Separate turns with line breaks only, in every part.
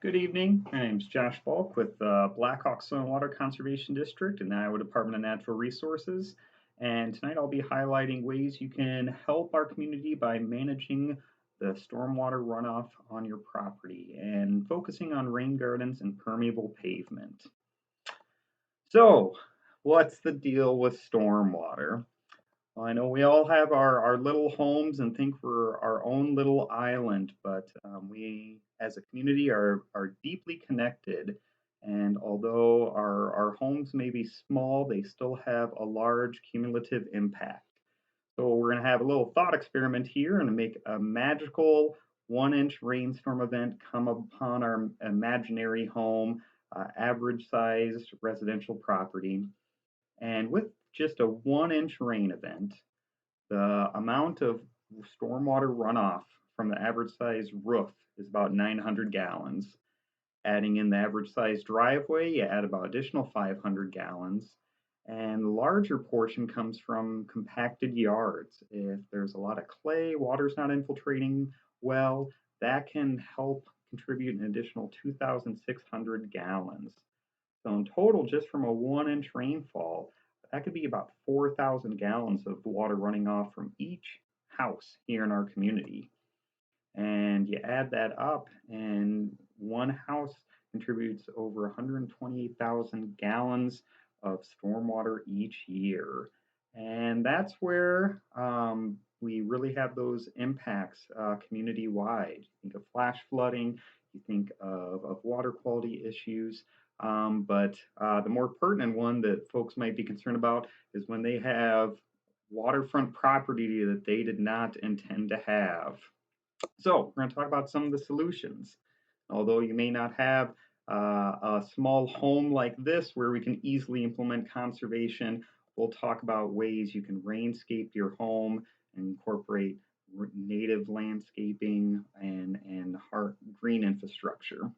Good evening. My name is Josh Balk with Blackhawk Soil and Water Conservation District in the Iowa Department of Natural Resources. And tonight I'll be highlighting ways you can help our community by managing the stormwater runoff on your property and focusing on rain gardens and permeable pavement. So, what's the deal with stormwater? Well, I know we all have our little homes and think we're our own little island, but we as a community are deeply connected. And although our homes may be small, they still have a large cumulative impact. So we're going to have a little thought experiment here and make a magical 1 inch rainstorm event come upon our imaginary home, average sized residential property. And with just a 1 inch rain event, the amount of stormwater runoff from the average size roof is about 900 gallons. Adding in the average size driveway, you add about additional 500 gallons. And the larger portion comes from compacted yards. If there's a lot of clay, water's not infiltrating well, that can help contribute an additional 2,600 gallons. So in total, just from a 1 inch rainfall, that could be about 4,000 gallons of water running off from each house here in our community. And you add that up, and one house contributes over 128,000 gallons of stormwater each year. And that's where we really have those impacts community wide. You think of flash flooding, you think of water quality issues. But the more pertinent one that folks might be concerned about is when they have waterfront property that they did not intend to have. So we're going to talk about some of the solutions. Although you may not have a small home like this where we can easily implement conservation, we'll talk about ways you can rainscape your home and incorporate native landscaping and green infrastructure.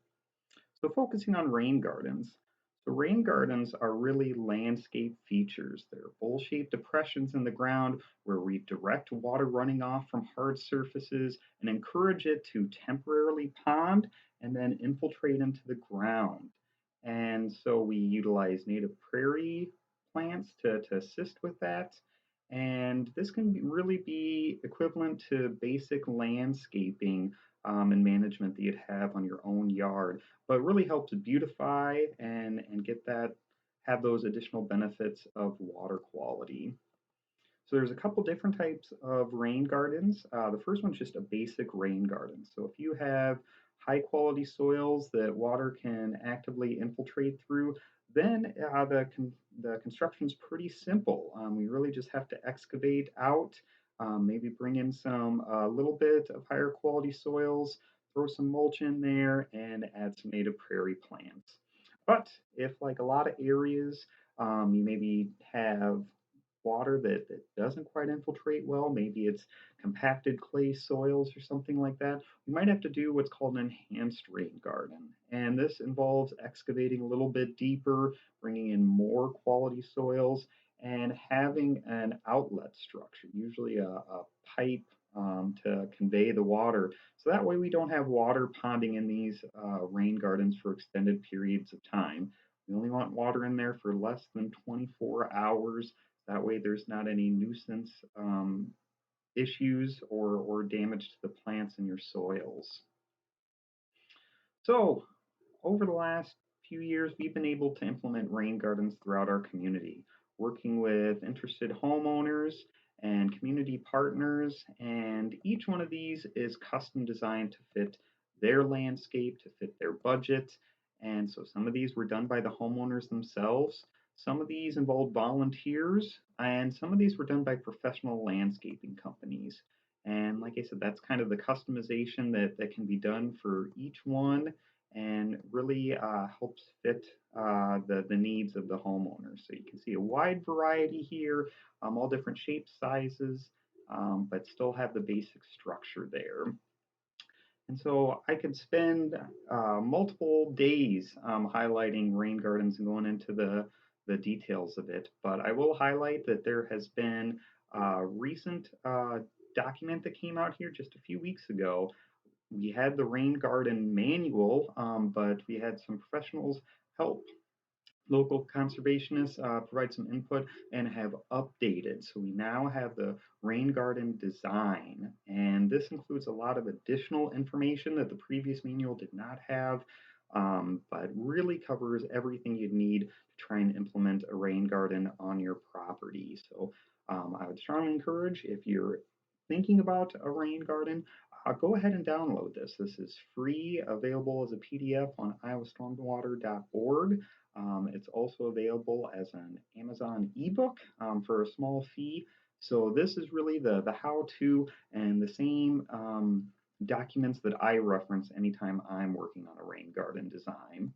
So focusing on rain gardens. So rain gardens are really landscape features. They're bowl-shaped depressions in the ground where we direct water running off from hard surfaces and encourage it to temporarily pond and then infiltrate into the ground. And so we utilize native prairie plants to assist with that. And this can really be equivalent to basic landscaping and management that you'd have on your own yard, but it really helps beautify and get that have those additional benefits of water quality. So there's a couple different types of rain gardens. The first one's just a basic rain garden. So if you have high quality soils that water can actively infiltrate through, then the construction's pretty simple. We really just have to excavate out, maybe bring in some a little bit of higher quality soils, throw some mulch in there, and add some native prairie plants. But if, like a lot of areas, you maybe have water that doesn't quite infiltrate well, maybe it's compacted clay soils or something like that, we might have to do what's called an enhanced rain garden. And this involves excavating a little bit deeper, bringing in more quality soils, and having an outlet structure, usually a pipe to convey the water. So that way we don't have water ponding in these rain gardens for extended periods of time. We only want water in there for less than 24 hours. That way there's not any nuisance issues or damage to the plants in your soils. So over the last few years, we've been able to implement rain gardens throughout our community, working with interested homeowners and community partners. And each one of these is custom designed to fit their landscape, to fit their budget. And so some of these were done by the homeowners themselves. Some of these involved volunteers, and some of these were done by professional landscaping companies. And like I said, that's kind of the customization that can be done for each one and really helps fit the needs of the homeowner. So you can see a wide variety here, all different shapes, sizes, but still have the basic structure there. And so I could spend multiple days highlighting rain gardens and going into the details of it, but I will highlight that there has been a recent document that came out here just a few weeks ago We had the rain garden manual, but we had some professionals help local conservationists provide some input and have updated. So we now have the rain garden design, and this includes a lot of additional information that the previous manual did not have, but really covers everything you'd need to try and implement a rain garden on your property. So I would strongly encourage if you're thinking about a rain garden, go ahead and download this. This is free, available as a PDF on iowastormwater.org. It's also available as an Amazon ebook for a small fee. So this is really the how-to and the same documents that I reference anytime I'm working on a rain garden design.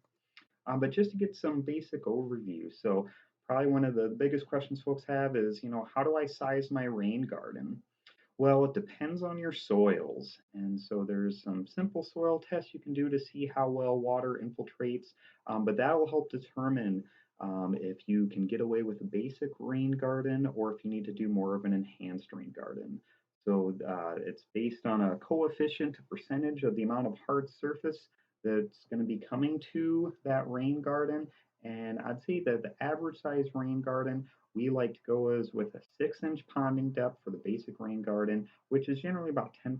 But just to get some basic overview, so probably one of the biggest questions folks have is, how do I size my rain garden? Well, it depends on your soils. And so there's some simple soil tests you can do to see how well water infiltrates, but that will help determine if you can get away with a basic rain garden or if you need to do more of an enhanced rain garden. So it's based on a coefficient, a percentage of the amount of hard surface that's going to be coming to that rain garden. And I'd say that the average size rain garden we like to go as with a 6-inch ponding depth for the basic rain garden, which is generally about 10%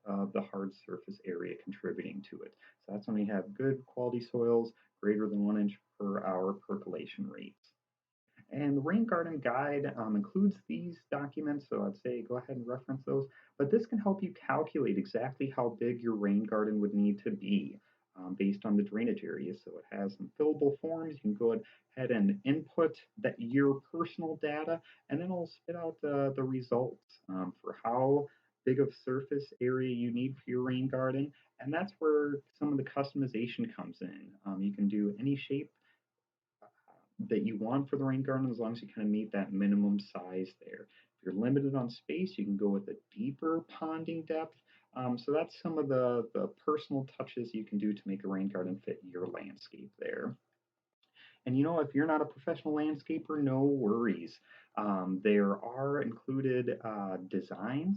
of the hard surface area contributing to it. So that's when we have good quality soils greater than 1 inch per hour percolation rates. And the rain garden guide includes these documents, so I'd say go ahead and reference those. But this can help you calculate exactly how big your rain garden would need to be based on the drainage area. So it has some fillable forms. You can go ahead and input that your personal data, and then it'll spit out the results for how big of surface area you need for your rain garden. And that's where some of the customization comes in. You can do any shape that you want for the rain garden as long as you kind of meet that minimum size there. If you're limited on space, you can go with a deeper ponding depth. So that's some of the personal touches you can do to make a rain garden fit your landscape there. And if you're not a professional landscaper, no worries. There are included designs,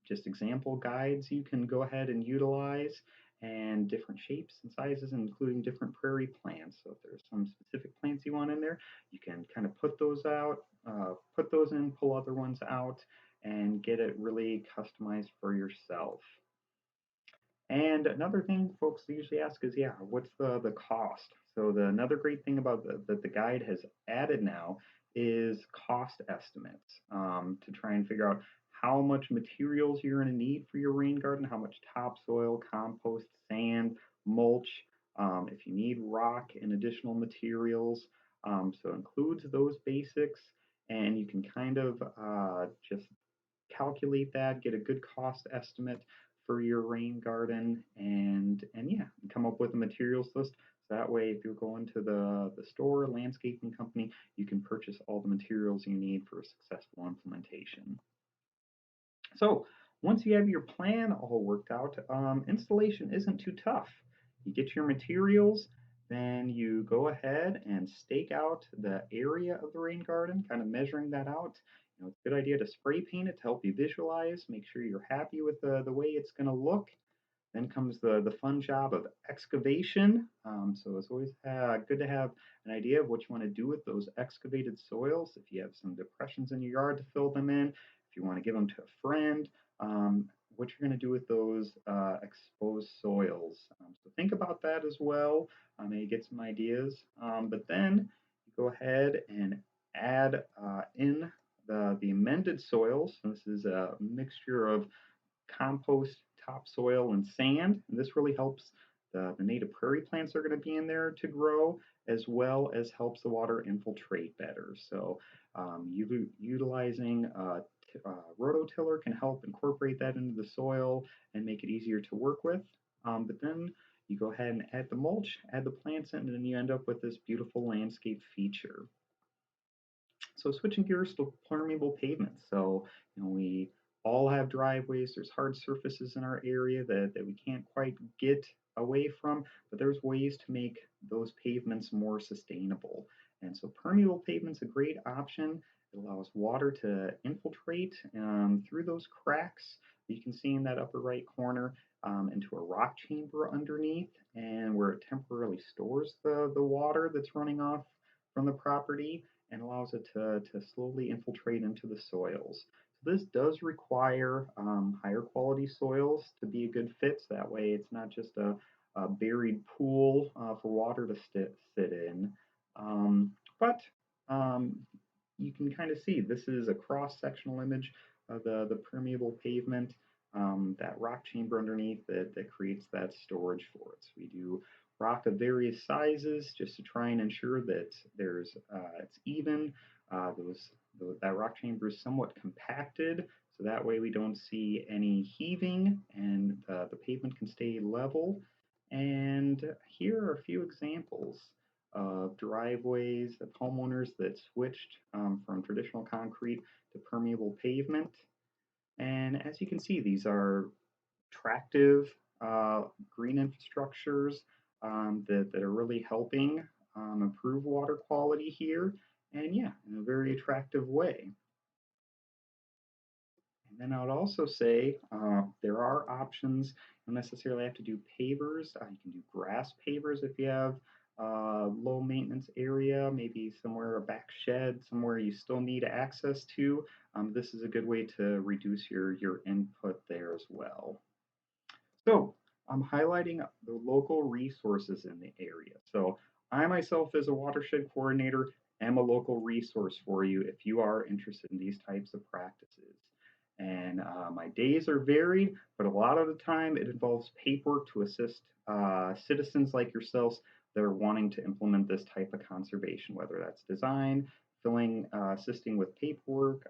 just example guides you can go ahead and utilize, and different shapes and sizes, including different prairie plants. So if there's some specific plants you want in there, you can kind of put those out, put those in, pull other ones out, and get it really customized for yourself. And another thing folks usually ask is, yeah, what's the cost? So another great thing about that the guide has added now is cost estimates to try and figure out how much materials you're going to need for your rain garden, how much topsoil, compost, sand, mulch, if you need rock and additional materials. So it includes those basics, and you can kind of just calculate that, get a good cost estimate for your rain garden, and yeah, come up with a materials list. So that way, if you're going to the store, landscaping company, you can purchase all the materials you need for a successful implementation. So once you have your plan all worked out, installation isn't too tough. You get your materials, then you go ahead and stake out the area of the rain garden, kind of measuring that out. It's a good idea to spray paint it to help you visualize, make sure you're happy with the way it's going to look. Then comes the fun job of excavation. So it's always good to have an idea of what you want to do with those excavated soils. If you have some depressions in your yard to fill them in, if you want to give them to a friend, what you're going to do with those exposed soils. So think about that as well. Maybe get some ideas. But then you go ahead and add in the amended soils. So this is a mixture of compost, topsoil, and sand. And this really helps the native prairie plants that are going to be in there to grow, as well as helps the water infiltrate better. So utilizing rototiller can help incorporate that into the soil and make it easier to work with. But then you go ahead and add the mulch, add the plants in, and then you end up with this beautiful landscape feature. So switching gears to permeable pavement. So we all have driveways. There's hard surfaces in our area that we can't quite get away from, but there's ways to make those pavements more sustainable. And so permeable pavement's a great option. It allows water to infiltrate through those cracks You can see in that upper right corner into a rock chamber underneath, and where it temporarily stores the water that's running off from the property and allows it to slowly infiltrate into the soils. So this does require higher quality soils to be a good fit. So that way it's not just a buried pool for water to sit in. But you can kind of see this is a cross-sectional image of the permeable pavement, that rock chamber underneath that creates that storage for it. So we do rock of various sizes just to try and ensure that it's even. That rock chamber is somewhat compacted, so that way we don't see any heaving and the pavement can stay level. And here are a few examples of driveways of homeowners that switched from traditional concrete to permeable pavement. And as you can see, these are attractive green infrastructures that are really helping improve water quality here. And yeah, in a very attractive way. And then I would also say there are options. You don't necessarily have to do pavers. You can do grass pavers if you have low maintenance area, maybe somewhere a back shed, somewhere you still need access to. This is a good way to reduce your input there as well. So I'm highlighting the local resources in the area. So I myself, as a watershed coordinator, am a local resource for you if you are interested in these types of practices. And my days are varied, but a lot of the time it involves paperwork to assist citizens like yourselves that are wanting to implement this type of conservation, whether that's design, assisting with paperwork,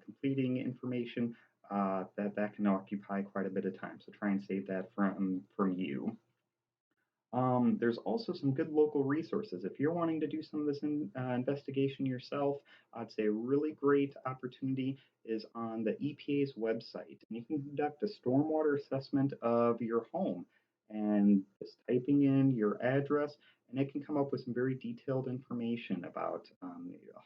completing information, that can occupy quite a bit of time. So try and save that from you. There's also some good local resources. If you're wanting to do some of this investigation yourself, I'd say a really great opportunity is on the EPA's website. And you can conduct a stormwater assessment of your home and just typing in your address, and it can come up with some very detailed information about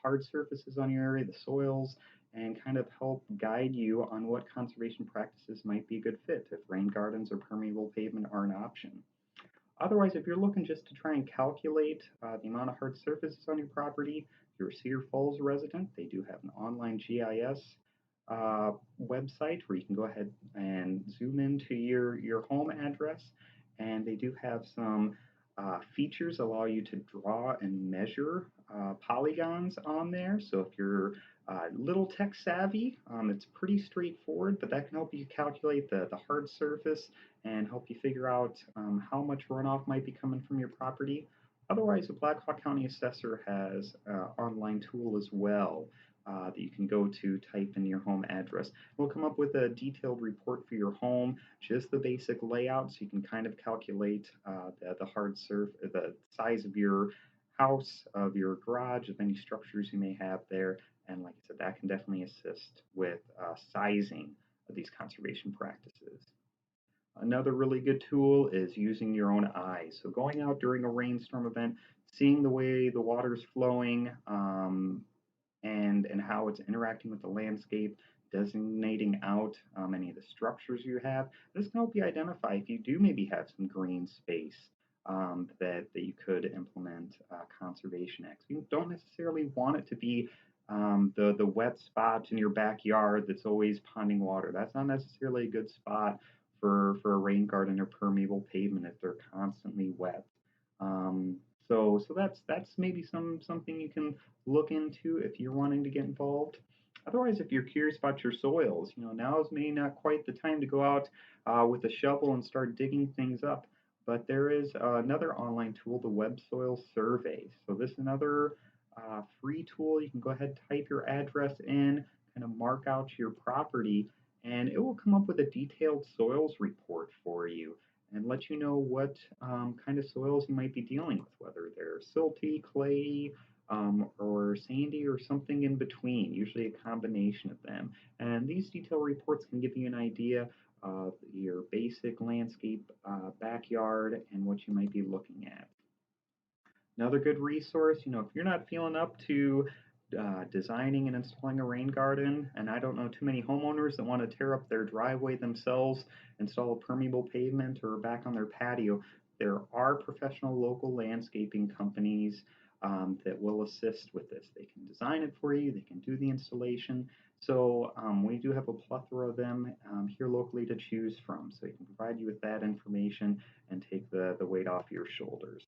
hard surfaces on your area, the soils, and kind of help guide you on what conservation practices might be a good fit if rain gardens or permeable pavement are an option. Otherwise, if you're looking just to try and calculate the amount of hard surfaces on your property, if you're a Cedar Falls resident, they do have an online GIS website where you can go ahead and zoom into your home address, and they do have some features allow you to draw and measure polygons on there. So if you're little tech savvy, it's pretty straightforward, but that can help you calculate the hard surface and help you figure out how much runoff might be coming from your property. Otherwise, the Black Hawk County Assessor has an online tool as well that you can go to, type in your home address. We'll come up with a detailed report for your home, just the basic layout, so you can kind of calculate the size of your house, of your garage, of any structures you may have there. And like I said, that can definitely assist with sizing of these conservation practices. Another really good tool is using your own eyes. So going out during a rainstorm event, seeing the way the water is flowing, and how it's interacting with the landscape, designating out any of the structures you have. This can help you identify if you do maybe have some green space that you could implement conservation acts. You don't necessarily want it to be the wet spot in your backyard that's always ponding water. That's not necessarily a good spot for a rain garden or permeable pavement if they're constantly wet. Um, so that's maybe something you can look into if you're wanting to get involved. Otherwise, if you're curious about your soils, now is maybe not quite the time to go out with a shovel and start digging things up. But there is another online tool, the Web Soil Survey. So this is another free tool. You can go ahead, type your address in, kind of mark out your property, and it will come up with a detailed soils report for you and let you know what kind of soils you might be dealing with, whether they're silty, clay, or sandy, or something in between, usually a combination of them. And these detailed reports can give you an idea of your basic landscape backyard and what you might be looking at. Another good resource, if you're not feeling up to designing and installing a rain garden, and I don't know too many homeowners that want to tear up their driveway themselves, install a permeable pavement, or back on their patio. There are professional local landscaping companies that will assist with this. They can design it for you, they can do the installation. So we do have a plethora of them here locally to choose from. So we can provide you with that information and take the weight off your shoulders.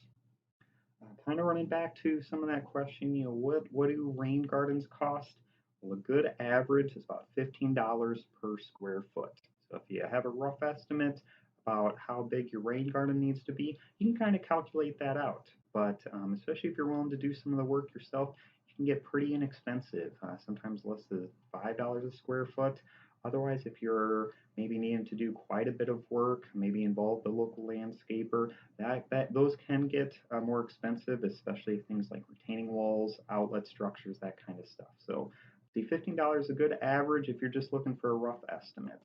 Kind of running back to some of that question, what do rain gardens cost? Well, a good average is about $15 per square foot. So if you have a rough estimate about how big your rain garden needs to be, you can kind of calculate that out. But especially if you're willing to do some of the work yourself, you can get pretty inexpensive, sometimes less than $5 a square foot. Otherwise, if you're maybe needing to do quite a bit of work, maybe involve the local landscaper, that those can get more expensive, especially things like retaining walls, outlet structures, that kind of stuff. So, see, $15 is a good average if you're just looking for a rough estimate.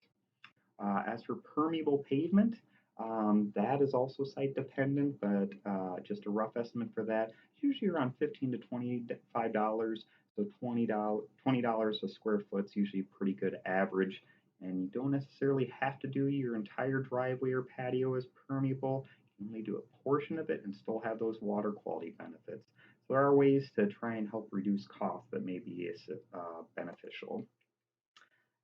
As for permeable pavement, that is also site dependent, but just a rough estimate for that, it's usually around $15 to $25. So $20 a square foot is usually a pretty good average. And you don't necessarily have to do your entire driveway or patio as permeable. You can only do a portion of it and still have those water quality benefits. So there are ways to try and help reduce costs that may be beneficial.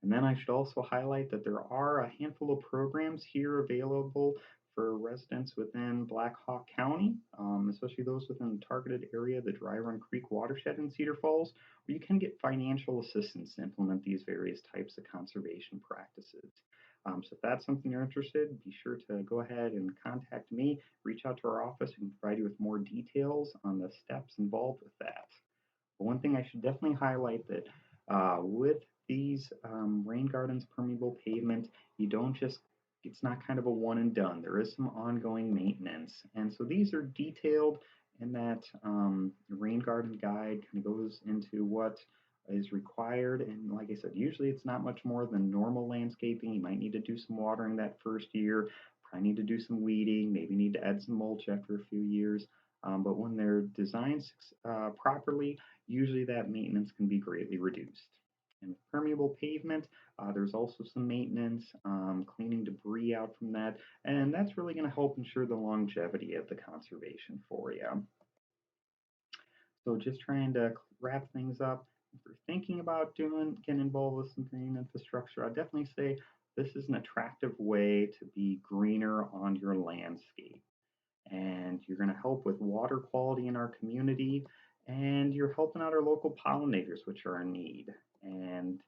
And then I should also highlight that there are a handful of programs here available for residents within Black Hawk County, especially those within the targeted area, the Dry Run Creek watershed in Cedar Falls, where you can get financial assistance to implement these various types of conservation practices. So if that's something you're interested in, be sure to go ahead and contact me, reach out to our office, and provide you with more details on the steps involved with that. But one thing I should definitely highlight that with these rain gardens permeable pavement, you don't just, it's not kind of a one and done. There is some ongoing maintenance. And so these are detailed in that rain garden guide kind of goes into what is required. And like I said, usually it's not much more than normal landscaping. You might need to do some watering that first year, probably need to do some weeding, maybe need to add some mulch after a few years. But when they're designed properly, usually that maintenance can be greatly reduced. And with permeable pavement, there's also some maintenance, cleaning debris out from that, and that's really going to help ensure the longevity of the conservation for you. So just trying to wrap things up, if you're thinking about getting involved with some green infrastructure, I'd definitely say this is an attractive way to be greener on your landscape, and you're going to help with water quality in our community, and you're helping out our local pollinators, which are in need. And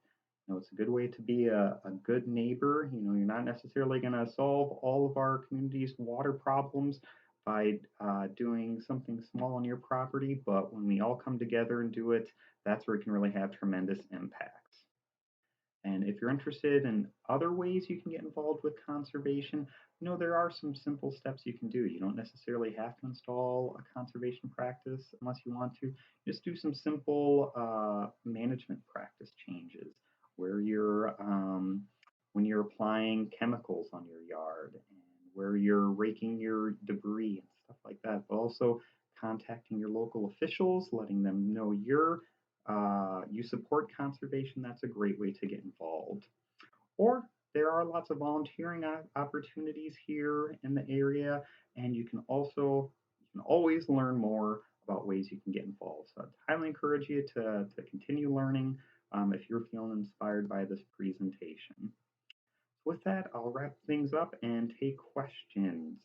it's a good way to be a good neighbor. You're not necessarily going to solve all of our community's water problems by doing something small on your property, but when we all come together and do it, that's where it can really have tremendous impacts. And if you're interested in other ways you can get involved with conservation, there are some simple steps you can do. You don't necessarily have to install a conservation practice unless you want to. Just do some simple management practice changes where when you're applying chemicals on your yard and where you're raking your debris and stuff like that, but also contacting your local officials, letting them know you support conservation. That's a great way to get involved. Or there are lots of volunteering opportunities here in the area, and you can always learn more about ways you can get involved. So I'd highly encourage you to continue learning if you're feeling inspired by this presentation. With that, I'll wrap things up and take questions.